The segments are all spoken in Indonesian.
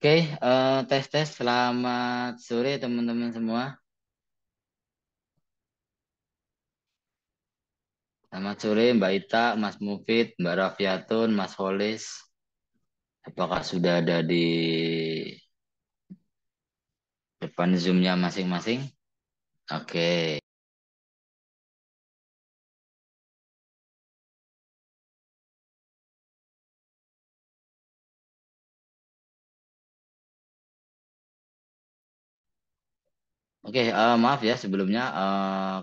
Oke, tes-tes. Selamat sore teman-teman semua. Selamat sore Mbak Ita, Mas Mufid, Mbak Rafiatun, Mas Holis. Apakah sudah ada di depan Zoom-nya masing-masing? Oke, oke. Maaf ya sebelumnya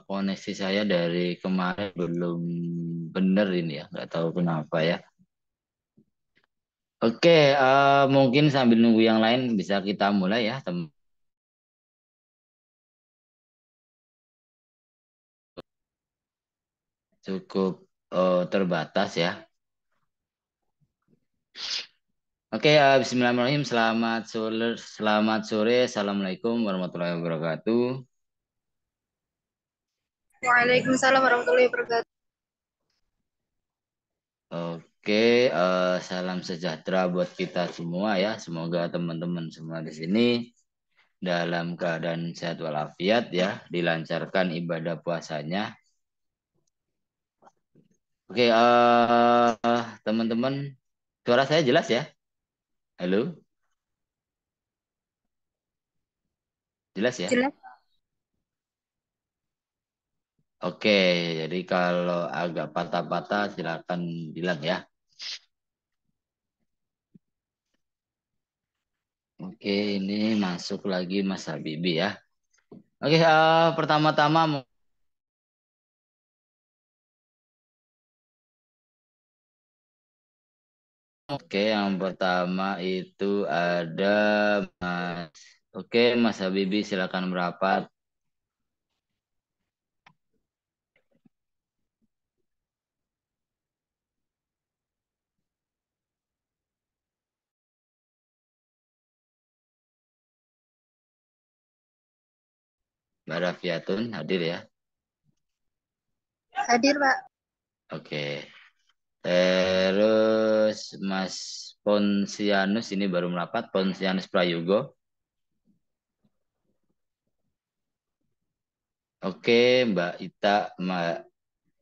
koneksi saya dari kemarin belum benar ini ya, nggak tahu kenapa ya. Oke, mungkin sambil nunggu yang lain bisa kita mulai ya, teman. Cukup terbatas ya. Oke, Bismillahirrahmanirrahim. Selamat sore. Assalamualaikum warahmatullahi wabarakatuh. Waalaikumsalam warahmatullahi wabarakatuh. Oke, salam sejahtera buat kita semua ya. Semoga teman-teman semua di sini dalam keadaan sehat walafiat ya, dilancarkan ibadah puasanya. Oke, teman-teman, suara saya jelas ya? Halo, jelas ya? Jelas. Oke, jadi kalau agak patah-patah silakan bilang ya. Oke, ini masuk lagi Mas Habibi ya. Oke, pertama-tama oke, yang pertama itu ada Mas. Oke, Mas Habibi silakan merapat. Mbak Rafiatun hadir ya. Hadir, Pak. Oke. Terus Mas Ponsianus ini baru merapat, Ponsianus Prayogo. Oke, Mbak Ita,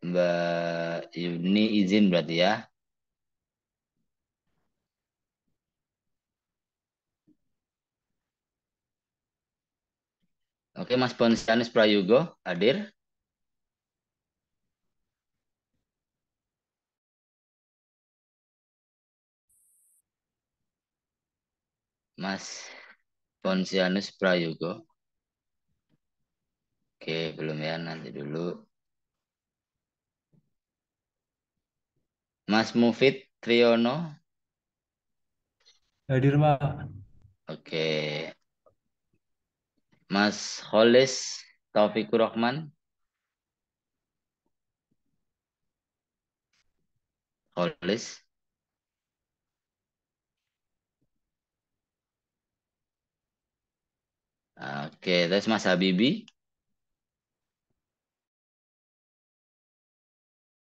Mbak Yuni izin berarti ya. Oke, Mas Ponsianus Prayogo hadir. Mas Ponsianus Prayogo. Oke, belum ya, nanti dulu. Mas Mufid Triyono. Hadir, Pak. Oke. Mas Holis Taufikur Rahman. Holis. Oke, terus Mas Habibi.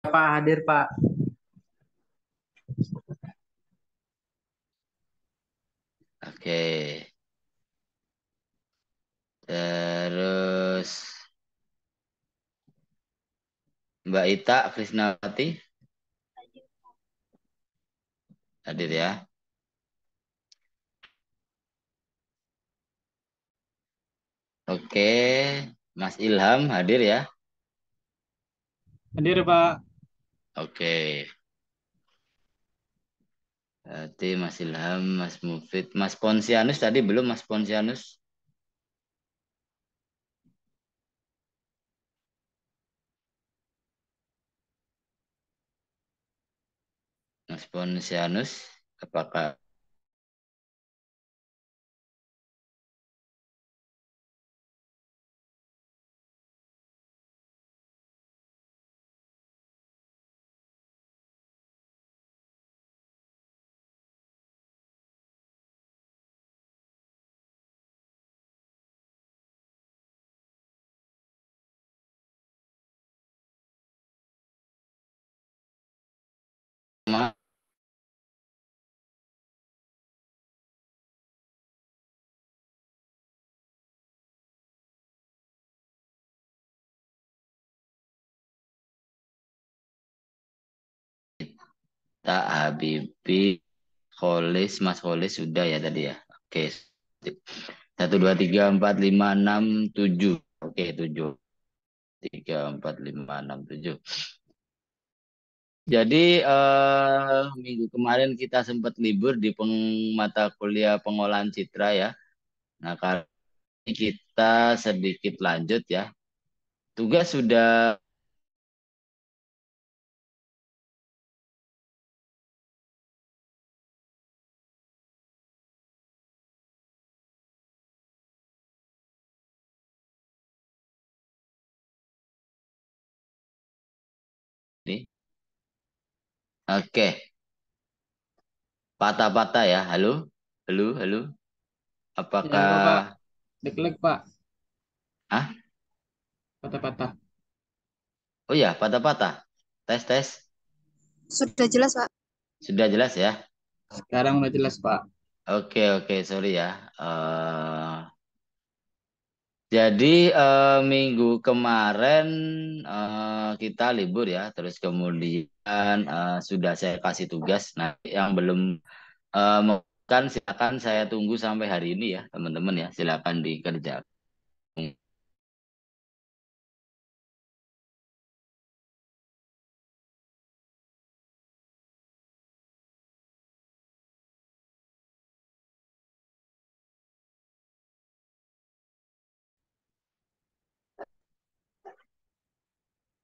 Pak hadir, Pak. Oke. Terus Mbak Ita Krisnawati hadir ya. Oke. Mas Ilham hadir ya. Hadir, Pak. Oke. Berarti Mas Ilham, Mas Mufid, Mas Ponsianus tadi belum Mas Ponsianus. Mas Ponsianus, apakah Tak Habibie, Kholis, Mas Kholis sudah ya tadi ya. Oke. 1, 2, 3, 4, 5, 6, 7. Oke, 7. 3, 4, 5, 6, 7. Jadi minggu kemarin kita sempat libur di mata kuliah pengolahan citra ya. Nah, kali ini kita sedikit lanjut ya. Tugas sudah nih. Oke, patah-patah ya. Halo, halo, halo. Ya, apa, Pak? Apakah Dek-dek, Pak. ah? Patah-patah. Oh ya, patah-patah. Tes, tes. Sudah jelas, Pak. Sudah jelas ya? Sekarang udah jelas, Pak. Oke, oke, sorry ya. Jadi minggu kemarin kita libur ya, terus kemudian sudah saya kasih tugas. Nah, yang belum kan silakan saya tunggu sampai hari ini ya, teman-teman ya, silakan dikerjakan.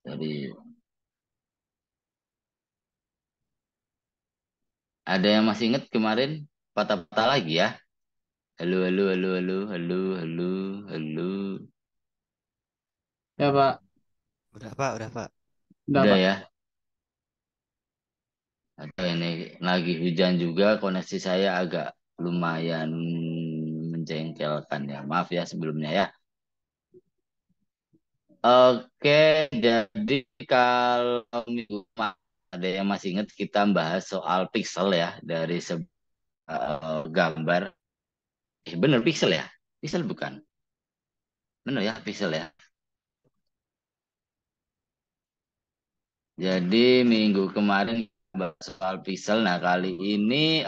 Jadi ada yang masih ingat kemarin patah-patah lagi ya? Halo, halo, halo, halo, halo, halo, halo. Ya, Pak. Udah Pak, udah Pak. Udah, Udah Pak. ya? Atau ini lagi hujan juga, koneksi saya agak lumayan menjengkelkan ya. Maaf ya sebelumnya ya. Oke, jadi kalau minggu kemarin ada yang masih ingat kita bahas soal pixel ya dari gambar. Bener pixel ya? Pixel bukan? Bener ya pixel ya. Jadi minggu kemarin kita bahas soal pixel. Nah kali ini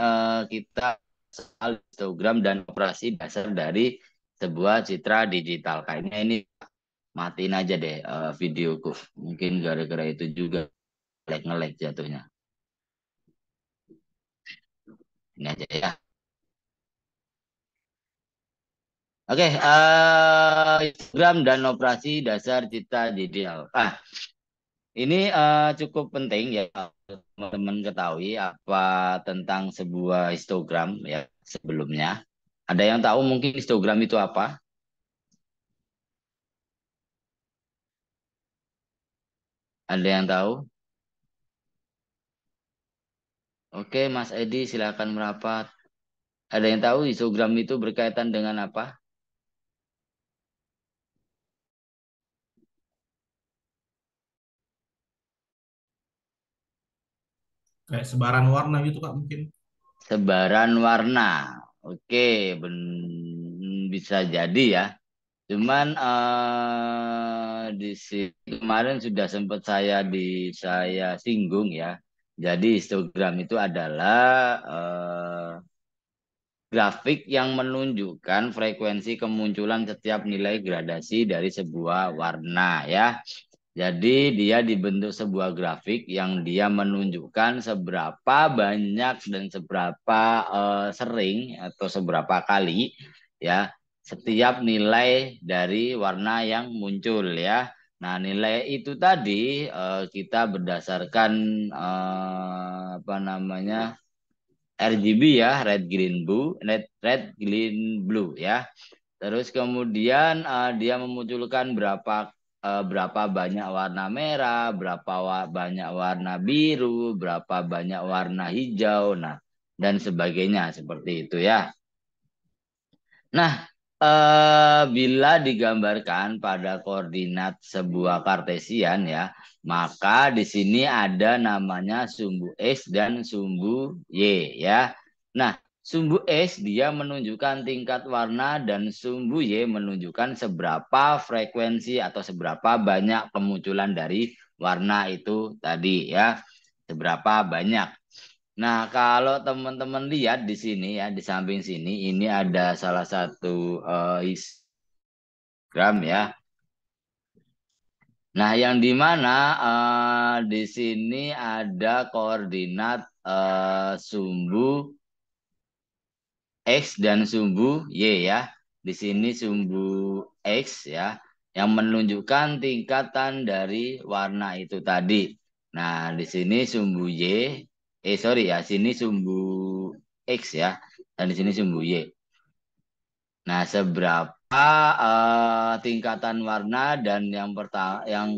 kita soal histogram dan operasi dasar dari sebuah citra digital. Kayaknya ini matiin aja deh videoku. Mungkin gara-gara itu juga nge-lag jatuhnya. Ini aja ya. Oke, Instagram dan operasi dasar citra digital. Ini cukup penting ya teman-teman ketahui apa tentang sebuah histogram ya sebelumnya. Ada yang tahu mungkin histogram itu apa? Ada yang tahu? Oke, Mas Edi silakan merapat. Ada yang tahu histogram itu berkaitan dengan apa? Kayak sebaran warna gitu Kak mungkin. Sebaran warna. Oke, bisa jadi ya. Cuman di sini kemarin sudah sempat saya singgung ya. Jadi histogram itu adalah grafik yang menunjukkan frekuensi kemunculan setiap nilai gradasi dari sebuah warna ya. Jadi dia dibentuk sebuah grafik yang dia menunjukkan seberapa banyak dan seberapa sering atau seberapa kali ya setiap nilai dari warna yang muncul ya. Nah, nilai itu tadi kita berdasarkan apa namanya RGB ya, red green blue ya. Terus kemudian dia memunculkan berapa banyak warna merah, banyak warna biru, berapa banyak warna hijau, nah dan sebagainya seperti itu ya. Nah, bila digambarkan pada koordinat sebuah kartesian ya, maka di sini ada namanya sumbu X dan sumbu Y ya. Nah, sumbu X dia menunjukkan tingkat warna dan sumbu Y menunjukkan seberapa frekuensi atau seberapa banyak kemunculan dari warna itu tadi ya. seberapa banyak. Nah, kalau teman-teman lihat di sini ya, di samping sini ini ada salah satu histogram ya. Nah, yang di mana di sini ada koordinat sumbu X dan sumbu Y ya. Di sini sumbu X ya, yang menunjukkan tingkatan dari warna itu tadi. Nah, di sini sumbu Y, sorry ya, sini sumbu X ya, dan di sini sumbu Y. Nah, seberapa tingkatan warna dan yang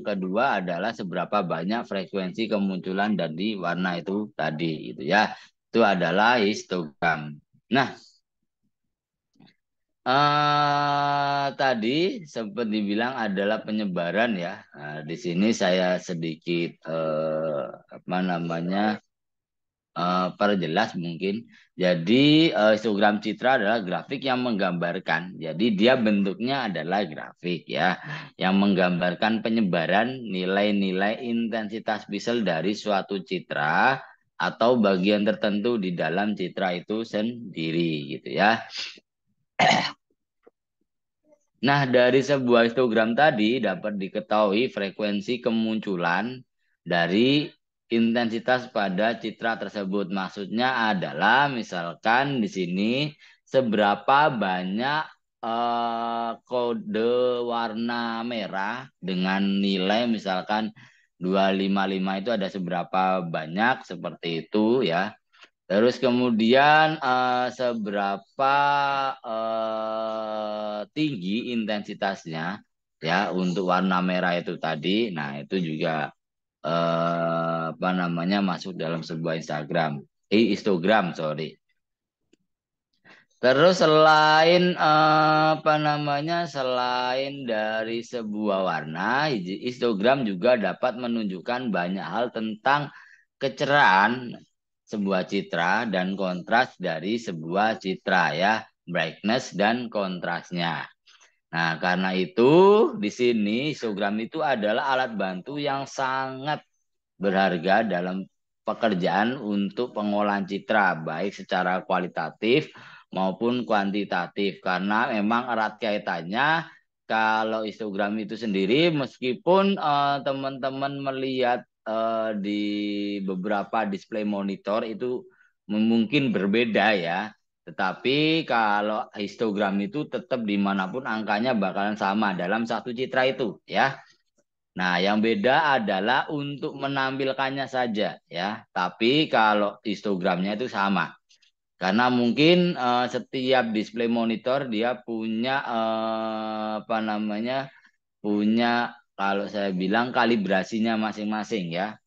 kedua adalah seberapa banyak frekuensi kemunculan dari warna itu tadi gitu ya. Itu adalah histogram. Nah, tadi sempat dibilang adalah penyebaran ya. Nah, di sini saya sedikit apa namanya perjelas mungkin. Jadi histogram citra adalah grafik yang menggambarkan. Jadi dia bentuknya adalah grafik ya, yang menggambarkan penyebaran nilai-nilai intensitas pixel dari suatu citra atau bagian tertentu di dalam citra itu sendiri gitu ya. Nah, dari sebuah histogram tadi dapat diketahui frekuensi kemunculan dari intensitas pada citra tersebut. Maksudnya adalah misalkan di sini seberapa banyak kode warna merah dengan nilai misalkan 255 itu ada seberapa banyak seperti itu ya. Terus kemudian seberapa tinggi intensitasnya ya untuk warna merah itu tadi. Nah, itu juga apa namanya masuk dalam sebuah histogram, sorry. Terus selain apa namanya selain dari sebuah warna, histogram juga dapat menunjukkan banyak hal tentang kecerahan sebuah citra dan kontras dari sebuah citra ya, brightness dan kontrasnya. Nah, karena itu di sini histogram itu adalah alat bantu yang sangat berharga dalam pekerjaan untuk pengolahan citra baik secara kualitatif maupun kuantitatif karena memang erat kaitannya. Kalau histogram itu sendiri meskipun teman-teman melihat di beberapa display monitor itu mungkin berbeda ya, tetapi kalau histogram itu tetap dimanapun angkanya bakalan sama dalam satu citra itu ya. Nah, yang beda adalah untuk menampilkannya saja ya. Tapi kalau histogramnya itu sama. Karena mungkin setiap display monitor dia punya apa namanya? Punya kalau saya bilang kalibrasinya masing-masing ya.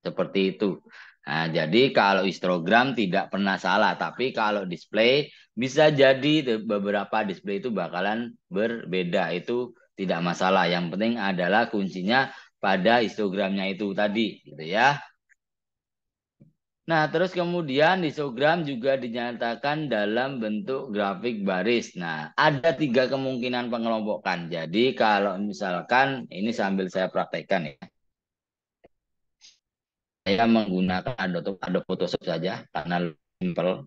Seperti itu. Nah, jadi kalau histogram tidak pernah salah, tapi kalau display bisa jadi beberapa display itu bakalan berbeda. Itu tidak masalah. Yang penting adalah kuncinya pada histogramnya itu tadi, gitu ya. Nah, terus kemudian histogram juga dinyatakan dalam bentuk grafik baris. Nah, ada 3 kemungkinan pengelompokan. Jadi kalau misalkan ini sambil saya praktekkan ya. Saya menggunakan Adobe Photoshop saja karena simple.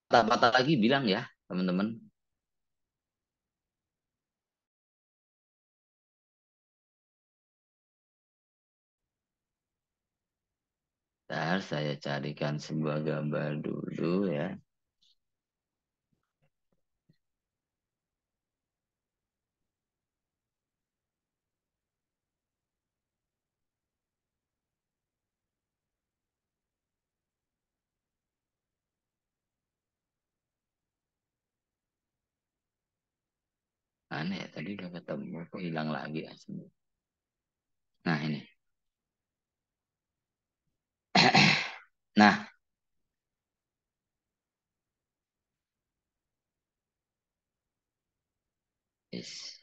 Patah-patah lagi bilang ya, teman-teman. Bentar, saya carikan sebuah gambar dulu ya. Aneh ya, tadi udah ketemu, kok hilang lagi aslinya. Nah, ini. Nah, yes.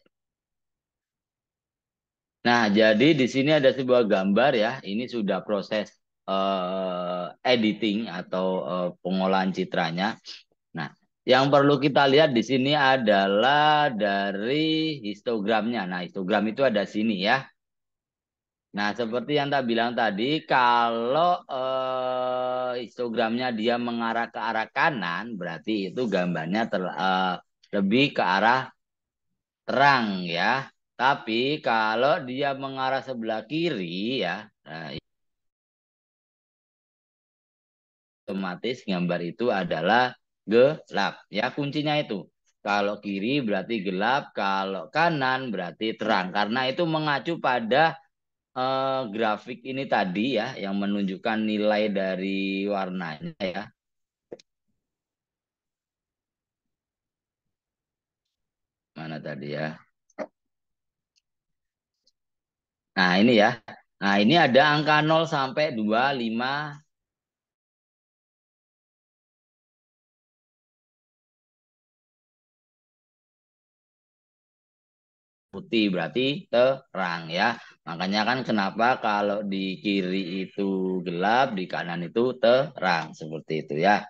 Nah, jadi di sini ada sebuah gambar ya. Ini sudah proses editing atau pengolahan citranya. Nah, Yang perlu kita lihat di sini adalah dari histogramnya. Nah, histogram itu ada sini ya. Nah, seperti yang tak bilang tadi, kalau histogramnya dia mengarah ke arah kanan, berarti itu gambarnya lebih ke arah terang ya. Tapi kalau dia mengarah sebelah kiri ya, nah, otomatis gambar itu adalah gelap. Ya, kuncinya itu. Kalau kiri berarti gelap, kalau kanan berarti terang. Karena itu mengacu pada grafik ini tadi ya, yang menunjukkan nilai dari warnanya ya. Mana tadi ya? Nah, ini ya. Nah, ini ada angka 0 sampai 2, 5, putih berarti terang ya. Makanya kan kenapa kalau di kiri itu gelap, di kanan itu terang seperti itu ya.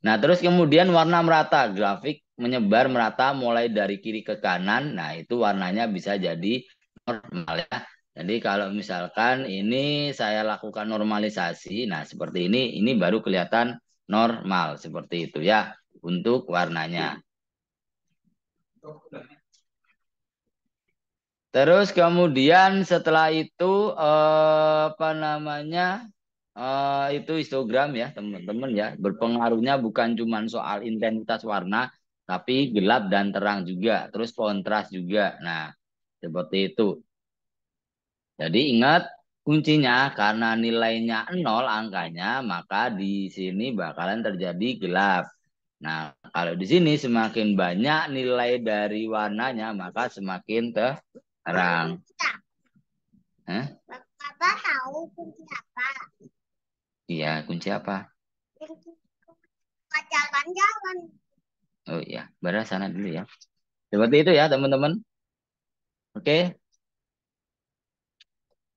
Nah, terus kemudian warna merata, grafik menyebar merata mulai dari kiri ke kanan. Nah, itu warnanya bisa jadi normal ya. Jadi kalau misalkan ini saya lakukan normalisasi, nah seperti ini baru kelihatan normal seperti itu ya untuk warnanya. Terus kemudian setelah itu apa namanya itu histogram ya teman-teman ya, berpengaruhnya bukan cuma soal intensitas warna tapi gelap dan terang juga, terus kontras juga. Nah seperti itu. Jadi ingat kuncinya karena nilainya 0 angkanya maka di sini bakalan terjadi gelap. Nah kalau di sini semakin banyak nilai dari warnanya maka semakin terang. Hah? Bapak tahu kunci apa? Iya, kunci apa? Jalan-jalan. Oh iya, Bara sana dulu ya. Seperti itu ya teman-teman. Oke,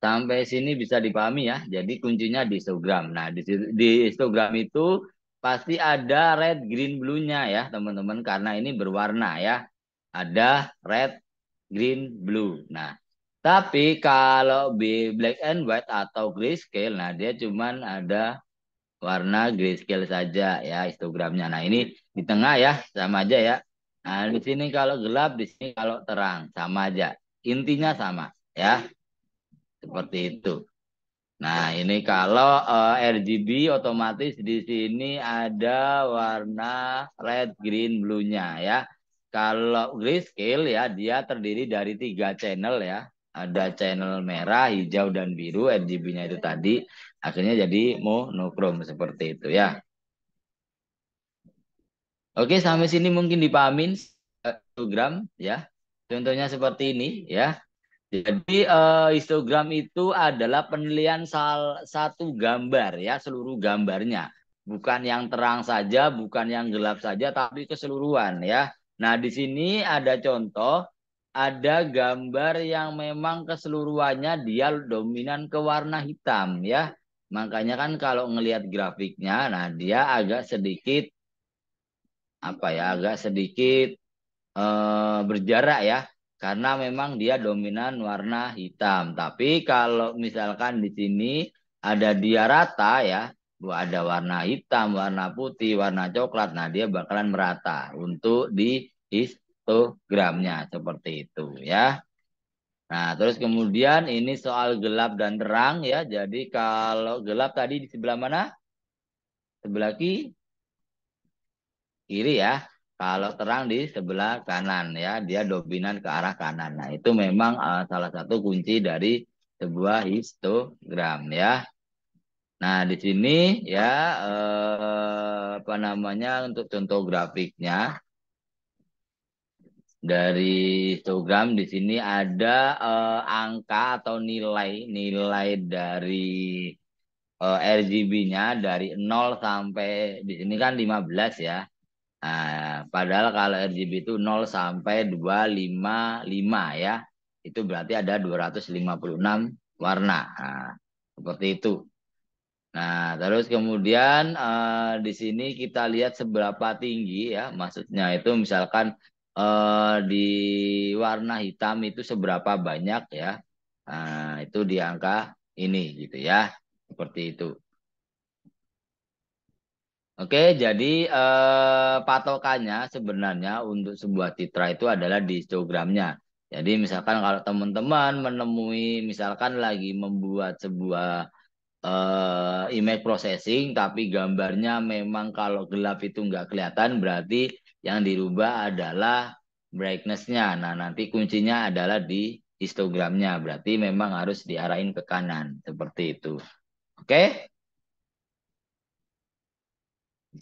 sampai sini bisa dipahami ya. Jadi kuncinya di histogram. Nah, di histogram itu pasti ada red, green, blue-nya ya teman-teman. Karena ini berwarna ya. Ada red, green, blue. Nah, tapi kalau black and white atau grayscale, nah dia cuman ada warna grayscale saja ya histogramnya. Nah, ini di tengah ya, sama aja ya. Nah, di sini kalau gelap, di sini kalau terang, sama aja. Intinya sama ya, seperti itu. Nah, ini kalau RGB otomatis di sini ada warna red, green, blue-nya ya. Kalau grayscale ya, dia terdiri dari 3 channel ya. Ada channel merah, hijau, dan biru. RGB-nya itu tadi. Akhirnya jadi monokrom seperti itu ya. Oke, sampai sini mungkin dipahamin histogram ya. Contohnya seperti ini ya. Jadi histogram itu adalah penilaian satu gambar ya, seluruh gambarnya. Bukan yang terang saja, bukan yang gelap saja, tapi keseluruhan ya. Nah, di sini ada contoh, ada gambar yang memang keseluruhannya dia dominan ke warna hitam ya. Makanya kan kalau ngelihat grafiknya, nah dia agak sedikit apa ya, agak sedikit berjarak ya, karena memang dia dominan warna hitam. Tapi kalau misalkan di sini ada dia rata ya, ada warna hitam, warna putih, warna coklat, nah dia bakalan merata untuk di histogramnya seperti itu ya. Nah, terus kemudian ini soal gelap dan terang ya. Jadi kalau gelap tadi di sebelah mana? Sebelah kiri ya. Kalau terang di sebelah kanan ya, dia dominan ke arah kanan. Nah, itu memang salah satu kunci dari sebuah histogram ya. Nah, di sini ya apa namanya untuk contoh grafiknya dari histogram di sini ada angka atau nilai dari RGB-nya dari 0 sampai di sini kan 15 ya. Nah, padahal kalau RGB itu 0 sampai 255 ya. Itu berarti ada 256 warna. Nah, seperti itu. Nah, terus kemudian di sini kita lihat seberapa tinggi ya, maksudnya itu misalkan di warna hitam itu seberapa banyak ya. Nah, itu di angka ini gitu ya. Seperti itu. Oke, jadi patokannya sebenarnya untuk sebuah citra itu adalah di histogramnya. Jadi misalkan kalau teman-teman menemui misalkan lagi membuat sebuah image processing tapi gambarnya memang kalau gelap itu nggak kelihatan, berarti yang dirubah adalah brightness-nya. Nah, nanti kuncinya adalah di histogramnya, berarti memang harus diarahin ke kanan seperti itu. Oke,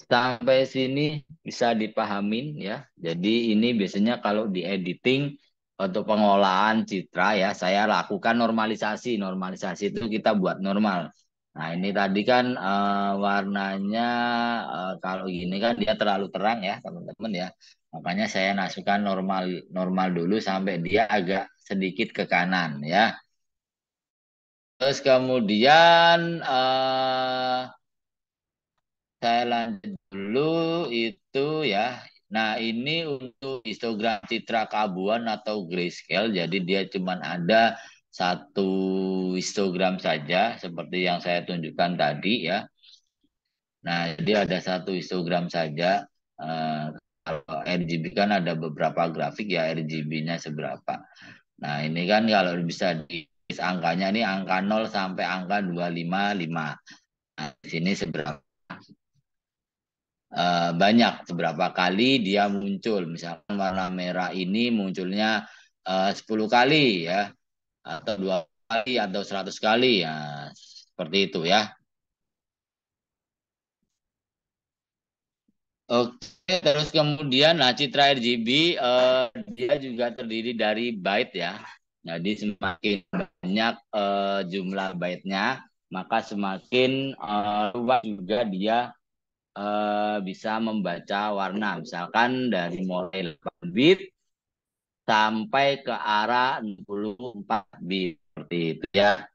sampai sini bisa dipahamin ya. Jadi ini biasanya kalau di editing untuk pengolahan citra ya, saya lakukan normalisasi. Normalisasi itu kita buat normal. Nah, ini tadi kan warnanya kalau gini kan dia terlalu terang ya, teman-teman ya. Makanya saya masukkan normal normal dulu sampai dia agak sedikit ke kanan ya. Terus kemudian saya lanjut dulu itu ya. Nah, ini untuk histogram citra keabuan atau grayscale. Jadi dia cuma ada satu histogram saja seperti yang saya tunjukkan tadi ya. Nah, jadi ada satu histogram saja. Kalau RGB kan ada beberapa grafik ya RGB-nya seberapa. Nah, ini kan kalau bisa di angkanya ini angka 0 sampai angka 255. Nah, di sini seberapa banyak seberapa kali dia muncul. Misalkan warna merah ini munculnya 10 kali ya, atau 2 kali atau 100 kali ya, seperti itu ya. Oke, terus kemudian nah citra RGB dia juga terdiri dari byte ya. Jadi semakin banyak jumlah byte-nya, maka semakin luas juga dia bisa membaca warna. Misalkan dari mulai 8 bit sampai ke arah 64 bit seperti itu ya.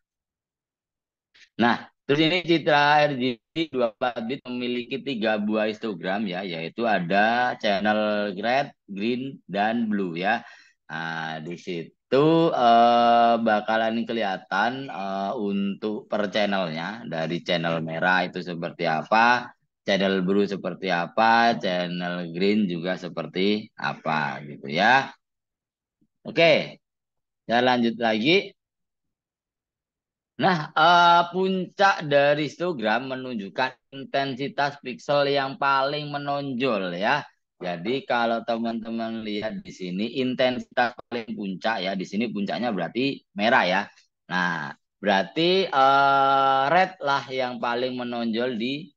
Nah, terus ini citra RGB 24 bit memiliki 3 buah histogram ya, yaitu ada channel red, green, dan blue ya. Nah, di situ bakalan kelihatan untuk per channelnya dari channel merah itu seperti apa, channel blue seperti apa, channel green juga seperti apa gitu ya. Oke, saya lanjut lagi. Nah, puncak dari histogram menunjukkan intensitas piksel yang paling menonjol ya. Jadi kalau teman-teman lihat di sini intensitas paling puncak ya, di sini puncaknya berarti merah ya. Nah, berarti red lah yang paling menonjol di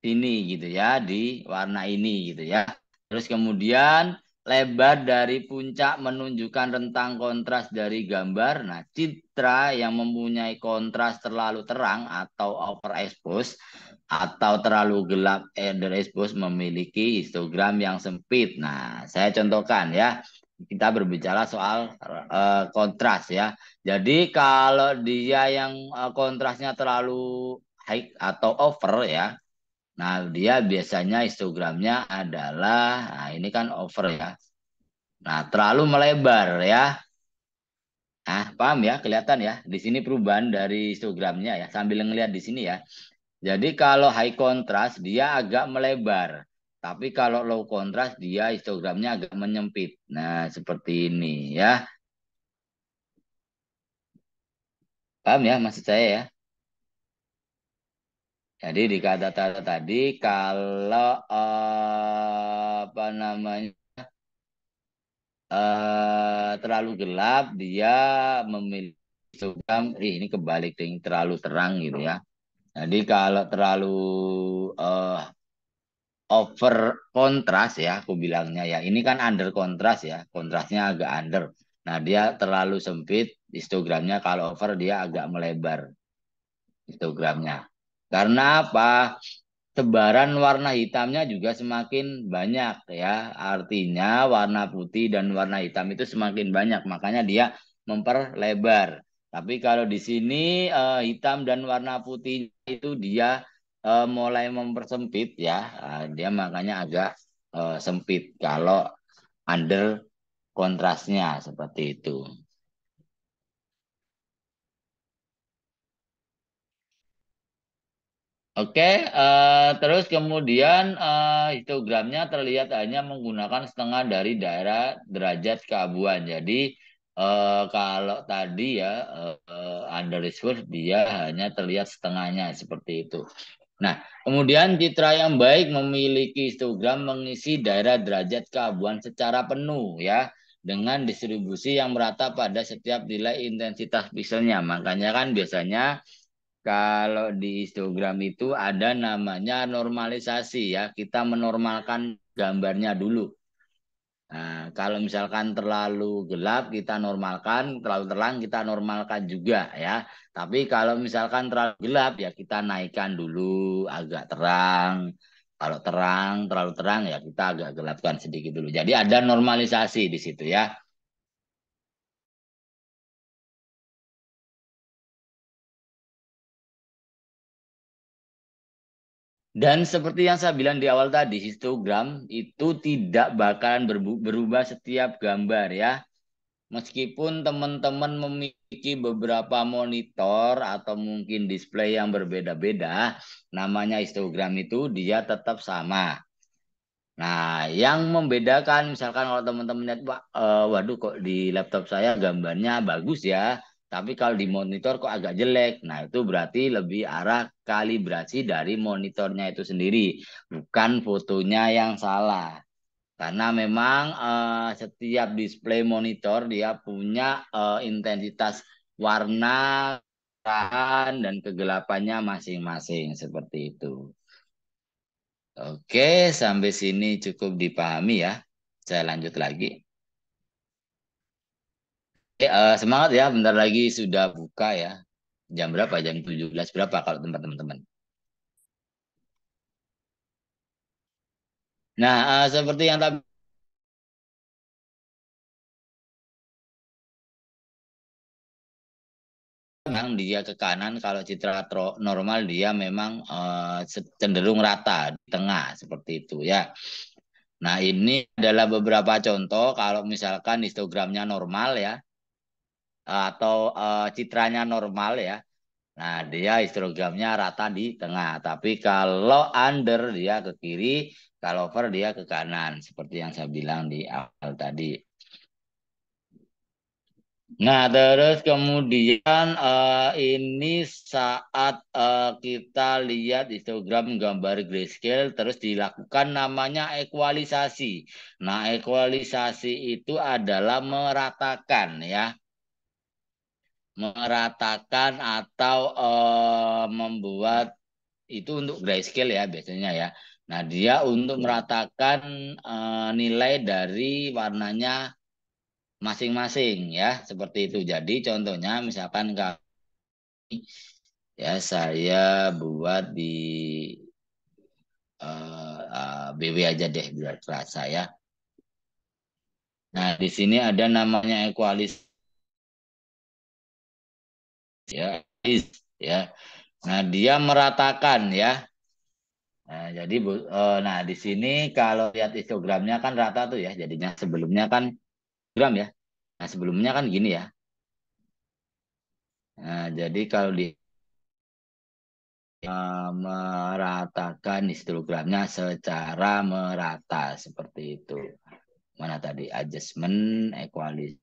sini gitu ya, di warna ini gitu ya. Terus kemudian lebar dari puncak menunjukkan rentang kontras dari gambar. Nah, citra yang mempunyai kontras terlalu terang atau overexpose atau terlalu gelap underexpose memiliki histogram yang sempit. Nah, saya contohkan ya. Kita berbicara soal kontras ya. Jadi kalau dia yang kontrasnya terlalu high atau over ya, nah, dia biasanya histogramnya adalah, nah ini kan over ya. Nah, terlalu melebar ya. Nah, paham ya, kelihatan ya. Di sini perubahan dari histogramnya ya, sambil ngelihat di sini ya. Jadi kalau high contrast dia agak melebar. Tapi kalau low contrast dia histogramnya agak menyempit. Nah, seperti ini ya. Paham ya maksud saya ya? Jadi di kata-kata tadi kalau apa namanya terlalu gelap dia memiliki program ini kebalik dengan terlalu terang gitu ya. Jadi kalau terlalu eh, over kontras ya aku bilangnya ya. Ini kan under kontras ya. Kontrasnya agak under. Nah, dia terlalu sempit histogramnya, kalau over dia agak melebar histogramnya. Karena apa? Sebaran warna hitamnya juga semakin banyak ya. Artinya warna putih dan warna hitam itu semakin banyak. Makanya dia memperlebar. Tapi kalau di sini hitam dan warna putih itu dia mulai mempersempit ya. Dia makanya agak sempit kalau under kontrasnya seperti itu. Oke, terus kemudian histogramnya terlihat hanya menggunakan setengah dari daerah derajat keabuan. Jadi kalau tadi ya under resource dia hanya terlihat setengahnya seperti itu. Nah, kemudian citra yang baik memiliki histogram mengisi daerah derajat keabuan secara penuh ya dengan distribusi yang merata pada setiap nilai intensitas pikselnya. Makanya kan biasanya kalau di histogram itu ada namanya normalisasi ya. Kita menormalkan gambarnya dulu. Nah, kalau misalkan terlalu gelap kita normalkan, terlalu terang kita normalkan juga ya. Tapi kalau misalkan terlalu gelap ya kita naikkan dulu agak terang. Kalau terang, terlalu terang ya kita agak gelapkan sedikit dulu. Jadi ada normalisasi di situ ya. Dan seperti yang saya bilang di awal tadi, histogram itu tidak bakalan berubah setiap gambar ya. Meskipun teman-teman memiliki beberapa monitor atau mungkin display yang berbeda-beda, namanya histogram itu dia tetap sama. Nah, yang membedakan misalkan kalau teman-teman lihat, waduh kok di laptop saya gambarnya bagus ya, tapi kalau di monitor kok agak jelek. Nah, itu berarti lebih arah kalibrasi dari monitornya itu sendiri, bukan fotonya yang salah. Karena memang setiap display monitor dia punya intensitas warna, cerahan, dan kegelapannya masing-masing seperti itu. Oke, sampai sini cukup dipahami ya. Saya lanjut lagi. Semangat ya, bentar lagi sudah buka ya. Jam berapa? Jam 17 berapa kalau tempat teman-teman? Nah, seperti yang tadi memang dia ke kanan, kalau citra normal dia memang cenderung rata di tengah seperti itu ya. Nah, ini adalah beberapa contoh kalau misalkan histogramnya normal ya, atau citranya normal ya. Nah, dia histogramnya rata di tengah. Tapi kalau under dia ke kiri, kalau over dia ke kanan. Seperti yang saya bilang di awal tadi. Nah, terus kemudian ini saat kita lihat histogram gambar grayscale, terus dilakukan namanya ekualisasi. Nah, ekualisasi itu adalah meratakan ya. Meratakan atau membuat itu untuk grayscale ya biasanya ya. Nah, dia untuk meratakan nilai dari warnanya masing-masing ya, seperti itu. Jadi contohnya misalkan ya saya buat di BW aja deh biar terasa ya. Nah, di sini ada namanya equalis ya, ya. Nah, dia meratakan ya. Nah, jadi nah di sini kalau lihat histogramnya kan rata tuh ya. Jadinya sebelumnya kan gram ya. Nah, sebelumnya kan gini ya. Nah, jadi kalau di meratakan histogramnya secara merata seperti itu. Mana tadi adjustment equalis.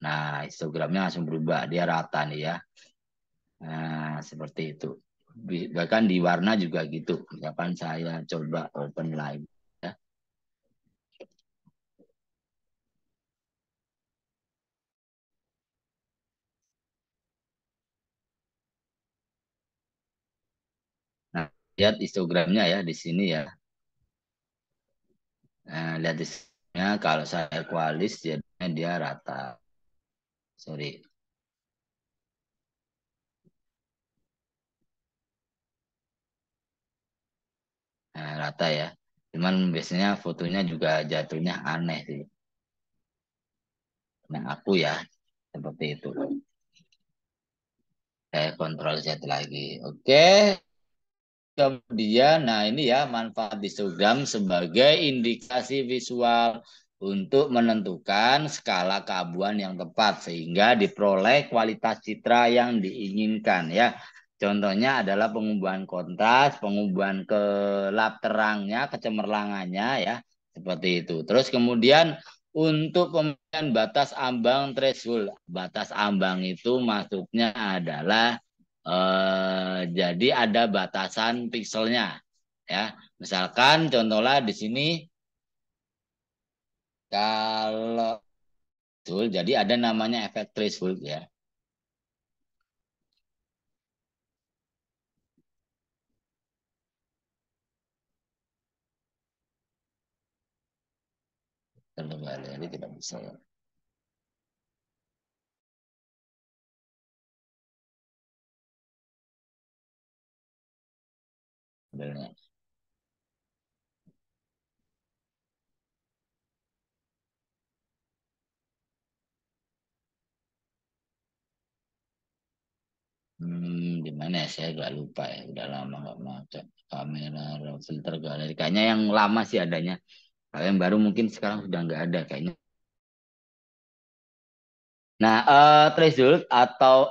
Nah, histogramnya langsung berubah, dia rata nih ya. Nah, seperti itu. Bahkan di warna juga gitu. Misalkan saya coba open line ya. Nah, lihat histogramnya ya di sini ya. Nah, lihat di sini kalau saya equalis jadinya dia rata. Sorry. Nah, rata ya. Cuman biasanya fotonya juga jatuhnya aneh sih. Nah, aku ya seperti itu. Saya kontrol Z lagi. Oke. Kemudian, nah ini ya manfaat histogram sebagai indikasi visual untuk menentukan skala keabuan yang tepat sehingga diperoleh kualitas citra yang diinginkan ya. Contohnya adalah pengubahan kontras, pengubahan gelap terangnya, kecemerlangannya ya, seperti itu. Terus kemudian untuk pemilihan batas ambang threshold, batas ambang itu maksudnya adalah jadi ada batasan pikselnya ya. Misalkan contohnya di sini kalau threshold, jadi ada namanya efek threshold ya. Kembali tidak bisa ya. Sebenarnya. Di mana ya? Saya agak lupa ya. Udah lama nggak macet kamera raw filter galeri. Kayaknya yang lama sih adanya. Kalau yang baru mungkin sekarang sudah nggak ada kayaknya. Nah, threshold atau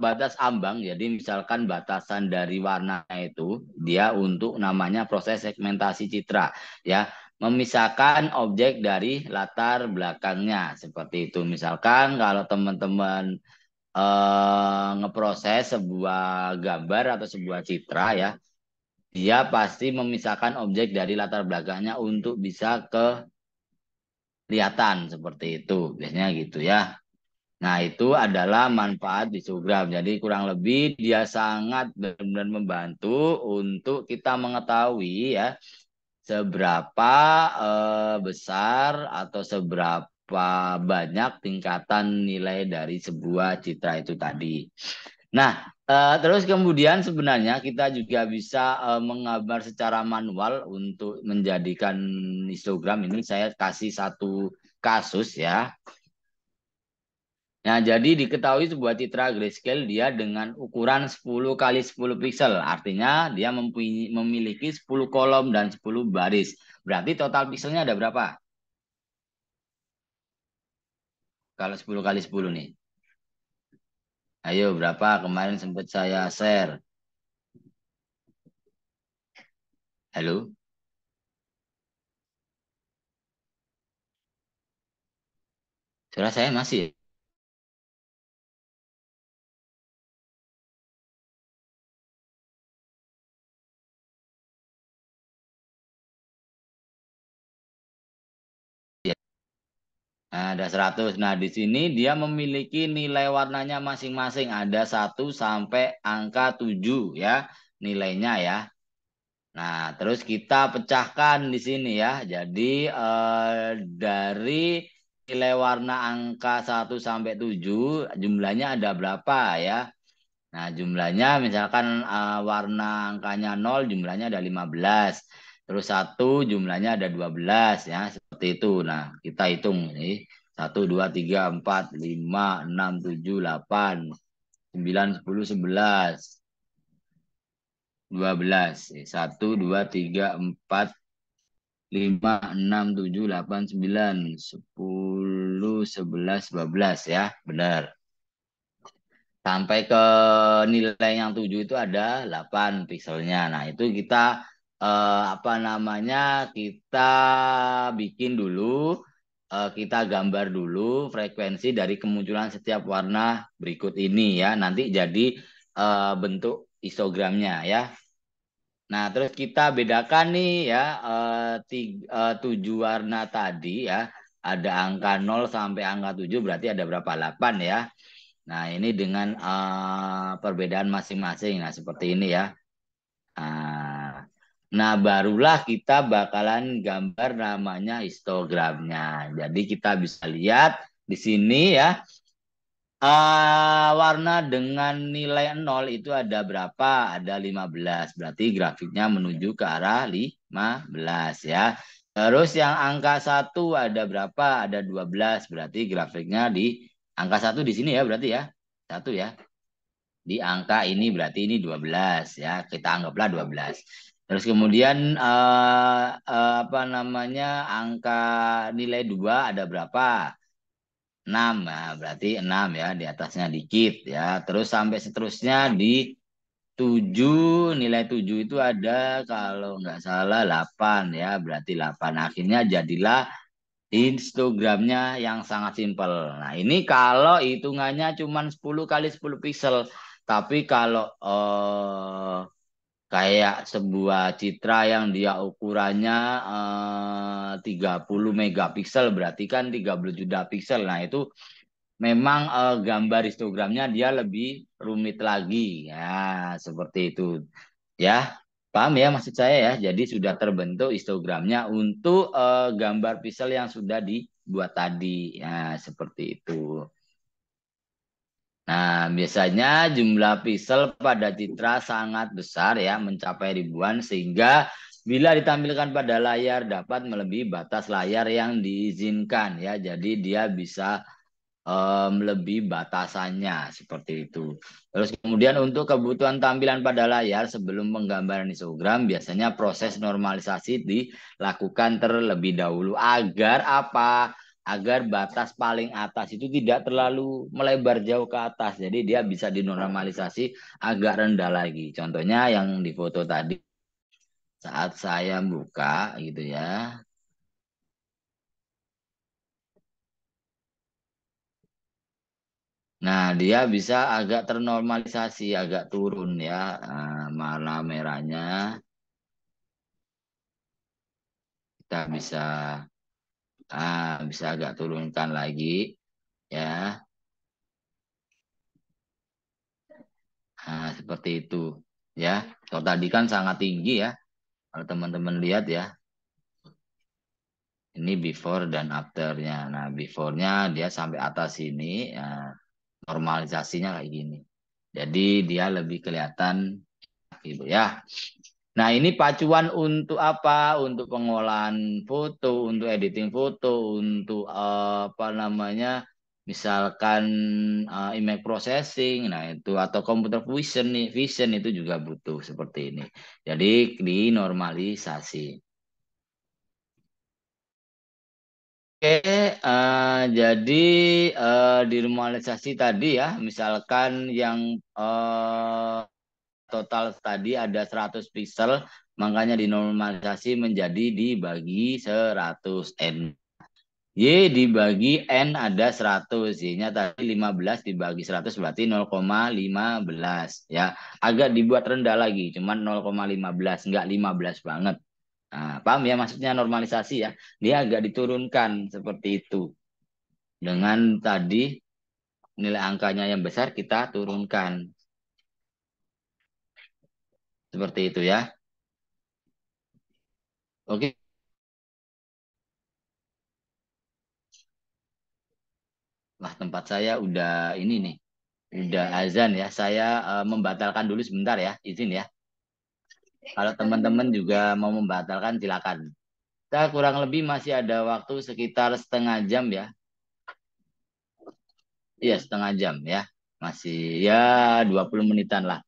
batas ambang, jadi misalkan batasan dari warna itu, dia untuk namanya proses segmentasi citra, ya, memisahkan objek dari latar belakangnya, seperti itu. Misalkan kalau teman-teman ngeproses sebuah gambar atau sebuah citra, ya, dia pasti memisahkan objek dari latar belakangnya untuk bisa kelihatan, seperti itu, biasanya gitu ya. Nah, itu adalah manfaat histogram. Jadi kurang lebih dia sangat benar-benar membantu untuk kita mengetahui ya seberapa besar atau seberapa banyak tingkatan nilai dari sebuah citra itu tadi. Nah, terus kemudian sebenarnya kita juga bisa menggambar secara manual untuk menjadikan histogram. Ini saya kasih satu kasus ya. Nah, jadi diketahui sebuah citra grayscale dia dengan ukuran 10 kali 10 pixel. Artinya dia memiliki 10 kolom dan 10 baris. Berarti total pixelnya ada berapa? Kalau 10 kali 10 nih. Ayo, berapa? Kemarin sempat saya share. Halo? Suara saya masih. Nah, ada 100. Nah, di sini dia memiliki nilai warnanya masing-masing. Ada 1 sampai angka 7 ya nilainya ya. Nah, terus kita pecahkan di sini ya. Jadi dari nilai warna angka 1 sampai 7 jumlahnya ada berapa ya? Nah, jumlahnya misalkan warna angkanya 0 jumlahnya ada 15. Terus 1 jumlahnya ada 12 ya, seperti itu. Nah, kita hitung ini. 1 2 3 4 5 6 7 8 9 10 11 12. 1 2 3 4 5 6 7 8 9 10 11 12 ya, benar. Sampai ke nilai yang 7 itu ada 8 pixelnya. Nah, itu kita apa namanya? Kita bikin dulu, kita gambar dulu frekuensi dari kemunculan setiap warna berikut ini ya. Nanti jadi bentuk histogramnya ya. Nah, terus kita bedakan nih ya 7 warna tadi ya. Ada angka 0 sampai angka 7 berarti ada berapa? 8 ya. Nah, ini dengan perbedaan masing-masing. Nah, seperti ini ya. Nah, barulah kita bakalan gambar namanya histogramnya. Jadi kita bisa lihat di sini ya. Warna dengan nilai 0 itu ada berapa? Ada 15. Berarti grafiknya menuju ke arah 15 ya. Terus yang angka 1 ada berapa? Ada 12. Berarti grafiknya di angka 1 di sini ya berarti ya. 1 ya. di angka ini berarti ini 12 ya. Kita anggaplah 12. Terus kemudian apa namanya angka nilai 2 ada berapa? 6. Nah, berarti 6 ya di atasnya dikit ya. Terus sampai seterusnya di 7, nilai 7 itu ada kalau nggak salah 8 ya, berarti 8. Akhirnya jadilah histogramnya yang sangat simpel. Nah, ini kalau hitungannya cuma 10 kali 10 pixel. Tapi kalau kayak sebuah citra yang dia ukurannya 30 megapiksel, berarti kan 30 juta piksel. Nah, itu memang gambar histogramnya dia lebih rumit lagi. Ya, seperti itu. Ya, paham ya maksud saya ya. Jadi sudah terbentuk histogramnya untuk gambar piksel yang sudah dibuat tadi. Ya, seperti itu. Nah, biasanya jumlah pixel pada citra sangat besar ya, mencapai ribuan sehingga bila ditampilkan pada layar dapat melebihi batas layar yang diizinkan ya. Jadi dia bisa lebih batasannya seperti itu. Terus kemudian untuk kebutuhan tampilan pada layar sebelum penggambaran histogram biasanya proses normalisasi dilakukan terlebih dahulu agar apa? Agar batas paling atas itu tidak terlalu melebar jauh ke atas. Jadi dia bisa dinormalisasi agak rendah lagi. Contohnya yang di foto tadi saat saya buka gitu ya. Nah, dia bisa agak ternormalisasi, agak turun ya. Warna merahnya kita bisa agak turunkan lagi ya. Nah, seperti itu ya. Kalau tadi kan sangat tinggi ya. Kalau teman-teman lihat ya, ini before dan afternya. Nah, before-nya dia sampai atas ini, ya, normalisasinya kayak gini. Jadi dia lebih kelihatan gitu ya. Nah, ini pacuan untuk apa? Untuk pengolahan foto, untuk editing foto, untuk apa namanya? Misalkan image processing, nah itu atau computer vision nih, vision itu juga butuh seperti ini. Jadi dinormalisasi. Oke, jadi dinormalisasi tadi ya, misalkan yang total tadi ada 100 pixel, makanya dinormalisasi menjadi dibagi 100 N. Y dibagi N ada 100, Y-nya tadi 15 dibagi 100 berarti 0,15 ya. Agak dibuat rendah lagi, cuman 0,15, enggak 15 banget. Nah, paham ya maksudnya normalisasi ya. Dia agak diturunkan seperti itu. Dengan tadi nilai angkanya yang besar kita turunkan. Seperti itu ya. Oke. Wah, tempat saya udah ini nih. Udah azan ya. Saya membatalkan dulu sebentar ya. Izin ya. Kalau teman-teman juga mau membatalkan silakan. Kita kurang lebih masih ada waktu sekitar setengah jam ya. Iya, setengah jam ya. Masih ya 20 menitan lah.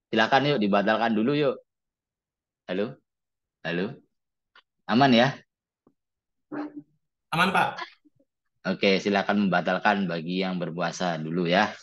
Silakan yuk dibatalkan dulu yuk. Halo? Halo? Aman ya? Aman, Pak. Oke, silakan membatalkan bagi yang berpuasa dulu ya.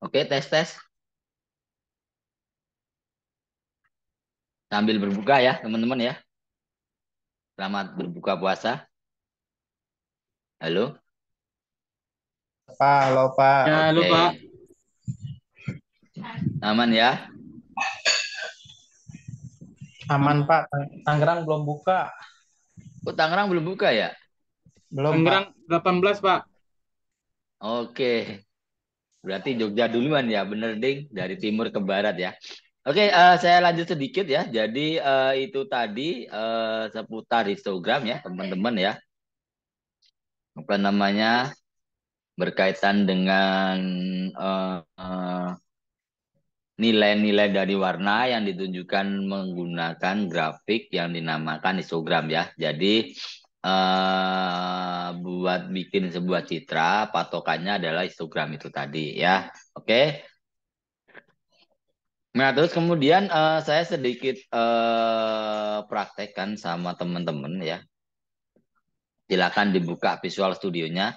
Oke, tes tes. Sambil berbuka ya, teman-teman ya. Selamat berbuka puasa. Halo. Pak, halo Pak. Ya, halo Oke. Pak. Aman ya? Aman Pak. Tangerang belum buka. Oh, Tangerang belum buka ya? Belum Pak. Tangerang 18, Pak. Oke. Berarti Jogja duluan ya, bener ding, dari timur ke barat ya. Oke, saya lanjut sedikit ya. Jadi itu tadi seputar histogram ya, teman-teman ya. Apa namanya? Berkaitan dengan nilai-nilai dari warna yang ditunjukkan menggunakan grafik yang dinamakan histogram ya. Jadi buat bikin sebuah citra, patokannya adalah histogram itu tadi ya. Oke. Nah, terus kemudian saya sedikit praktekkan sama teman-teman ya. Silakan dibuka Visual Studionya.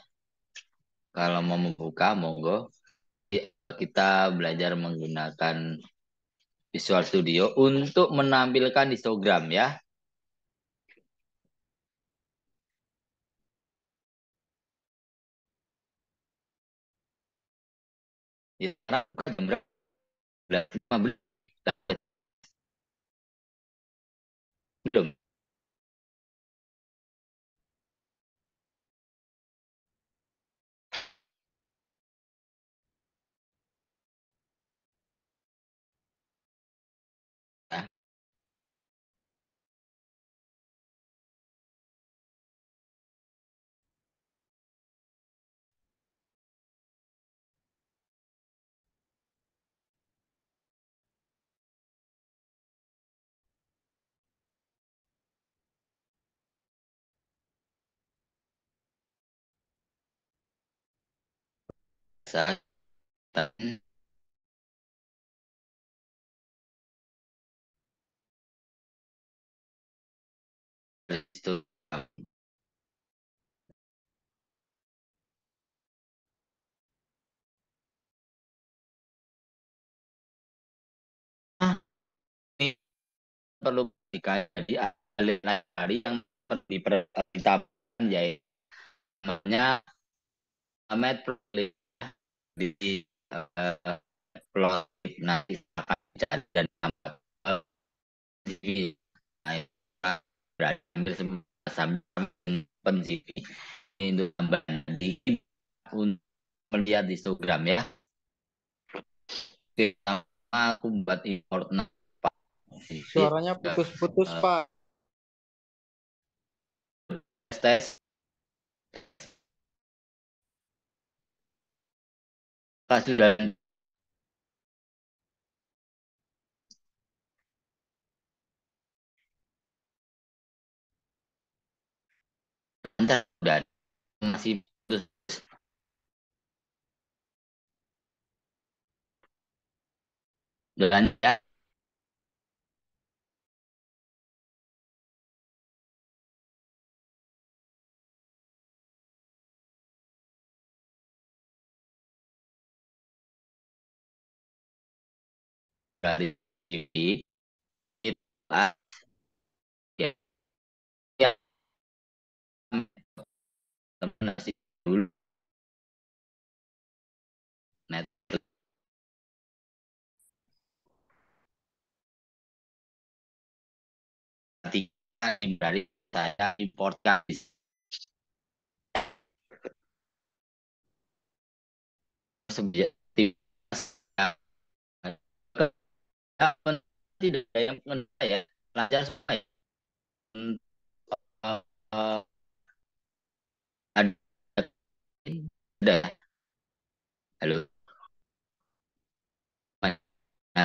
Kalau mau membuka, monggo. Kita belajar menggunakan Visual Studio untuk menampilkan histogram ya. Ya, jam berapa? 15. Belum. Ya. Saya itu ini perlu dikaji alih-alih yang diperhatikan yaitu namanya metode di plot. Nah, dan di berarti ambil sambil pensili itu tambahan di untuk melihat histogram ya. Oke, aku buat import Suaranya putus-putus Pak. tes sudah dan masih dengan dari itu ya, ya teman dulu net dari saya importkan sebagai tidak ada yang mengenai ya pelajar supaya uh, ada halo. Nah,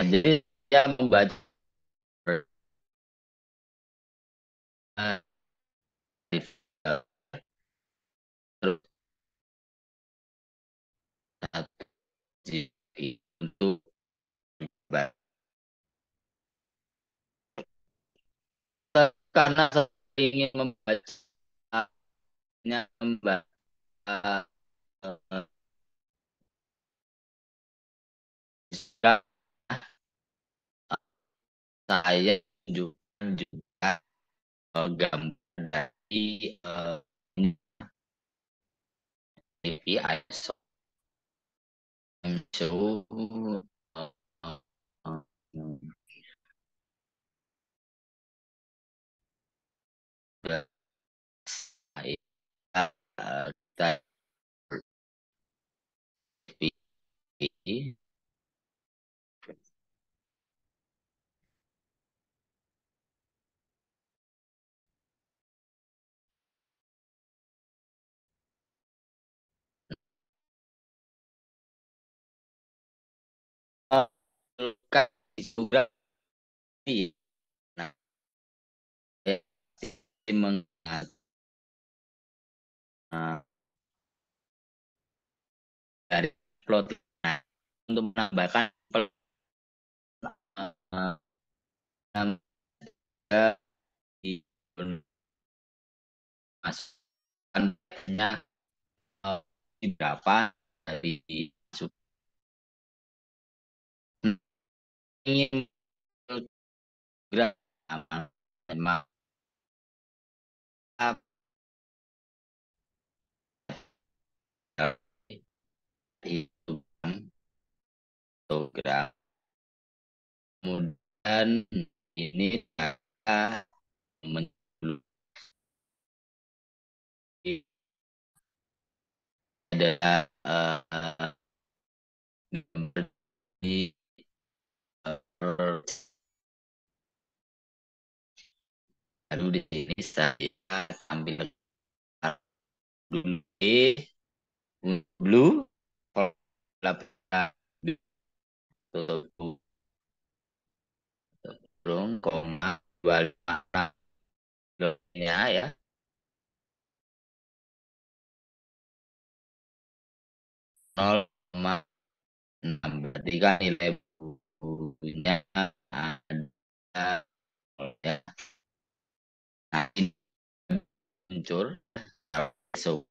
jadi dia membaca terus untuk karena saya ingin membaca membaca saya tunjukkan juga gambar dari API show histogram. Nah, mengingat dari plotting. Nah, untuk menambahkan di masukkannya berapa dari ingin gerak maaf itu program kemudian ini data menjadi ada di baru di sini saya ambil dulu blue turun koma 25 ya 0,6 berarti kan nilai bukunya ada ya. Nah ini muncul so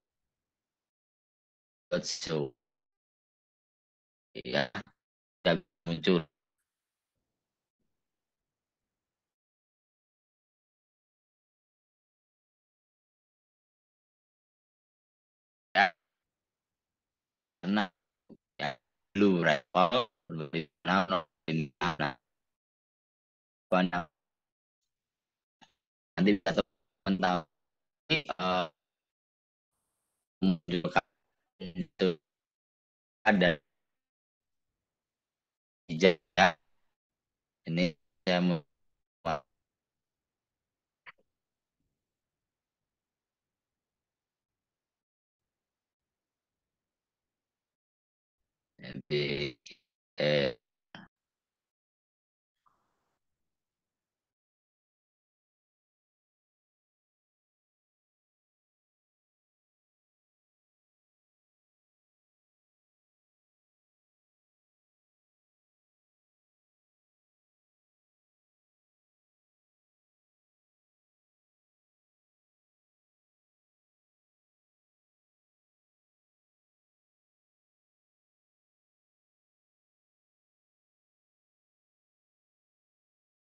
ya sudah muncul ya karena ya blue red blue nah nanti bisa teman tahu menunjukkan itu ada hijau ini saya mau di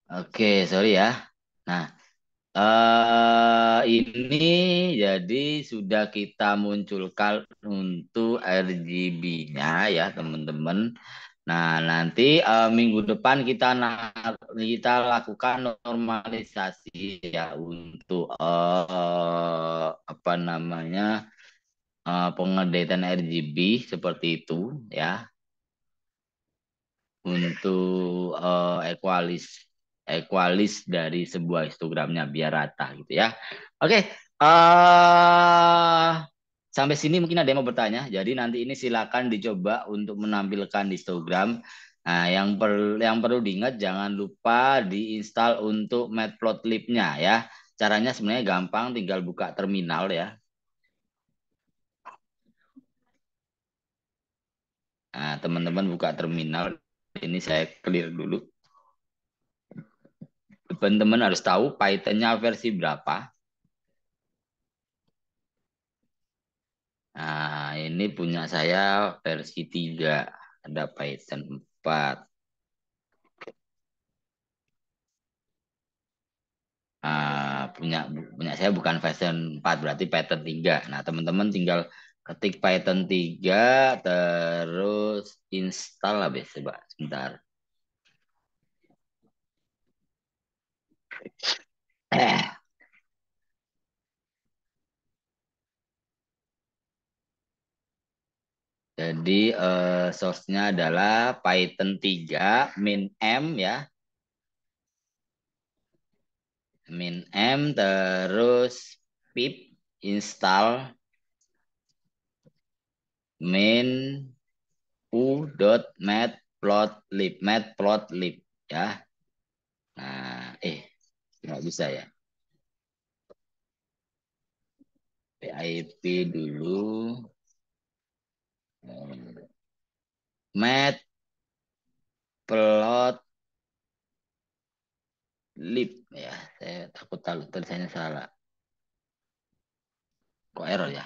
oke sorry ya. Nah ini jadi sudah kita munculkan untuk RGB-nya ya teman-teman. Nah nanti minggu depan kita lakukan normalisasi ya untuk apa namanya pengedatan RGB seperti itu ya untuk equalis dari sebuah histogramnya biar rata gitu ya. Oke, sampai sini mungkin ada yang mau bertanya. Jadi nanti ini silakan dicoba untuk menampilkan histogram. Nah, yang perlu diingat jangan lupa diinstal untuk matplotlib-nya ya. Caranya sebenarnya gampang, tinggal buka terminal ya. Nah, teman-teman buka terminal. Ini saya clear dulu. Teman-teman harus tahu Python-nya versi berapa. Nah, ini punya saya versi 3. Ada Python 4. punya saya bukan version 4, berarti Python 3. Nah, teman-teman tinggal ketik Python 3 terus install habis, coba sebentar. Jadi source-nya adalah Python 3 min m ya. Min m terus pip install min matplotlib ya. Nah, nggak bisa ya. PIP dulu. Matplotlib ya. Saya takut tulisannya salah. Kok error ya?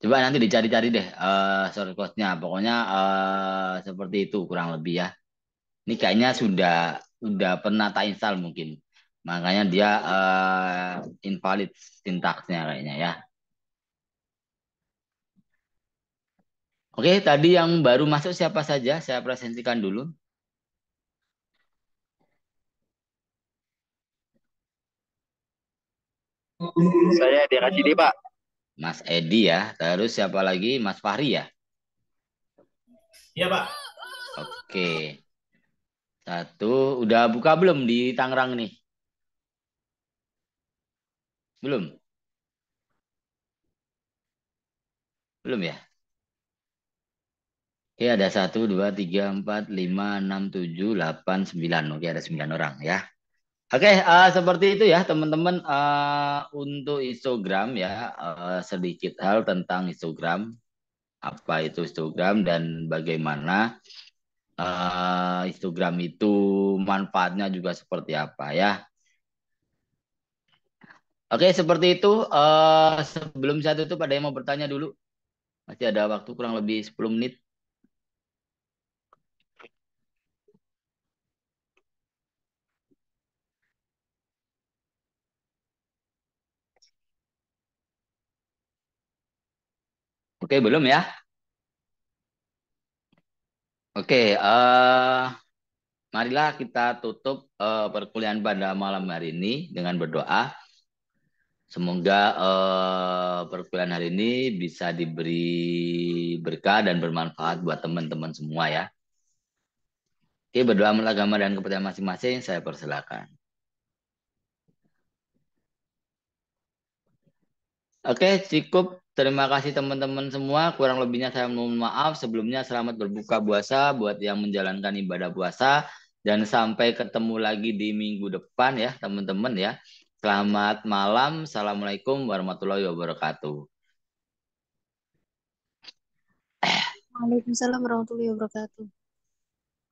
Coba nanti dicari-cari deh source code-nya. Pokoknya seperti itu kurang lebih ya. Ini kayaknya sudah pernah tak install mungkin. Makanya dia invalid sintaksnya kayaknya ya. Oke, tadi yang baru masuk siapa saja? Saya presentasikan dulu. Saya dikasih di Pak. Mas Edi ya. Terus siapa lagi? Mas Fahri ya? Iya, Pak. Oke. Satu. Udah buka belum di Tangerang nih? Belum? Belum ya? Oke, ada 1, 2, 3, 4, 5, 6, 7, 8, 9. Oke, ada 9 orang ya. Oke, seperti itu ya teman-teman. Untuk histogram ya, sedikit hal tentang histogram. Apa itu histogram dan bagaimana histogram itu manfaatnya juga seperti apa ya. Oke, seperti itu. Sebelum saya tutup, ada yang mau bertanya dulu? Masih ada waktu kurang lebih 10 menit. Oke, belum ya? Oke, marilah kita tutup perkuliahan pada malam hari ini dengan berdoa. Semoga perkuliahan hari ini bisa diberi berkah dan bermanfaat buat teman-teman semua ya. Oke, berdoa menurut agama dan kepercayaan masing-masing, saya persilakan. Oke, cukup. Terima kasih teman-teman semua. Kurang lebihnya saya mohon maaf. Sebelumnya selamat berbuka puasa buat yang menjalankan ibadah puasa. Dan sampai ketemu lagi di minggu depan ya teman-teman ya. Selamat malam. Assalamualaikum warahmatullahi wabarakatuh. Waalaikumsalam warahmatullahi wabarakatuh.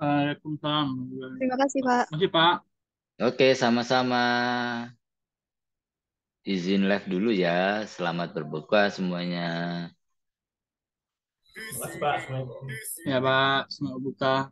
Waalaikumsalam. Terima kasih, Pak. Terima kasih, Pak. Oke, sama-sama. Izin live dulu ya. Selamat berbuka semuanya. Terima kasih, Pak. Assalamualaikum. Ya, Pak. Semoga buka.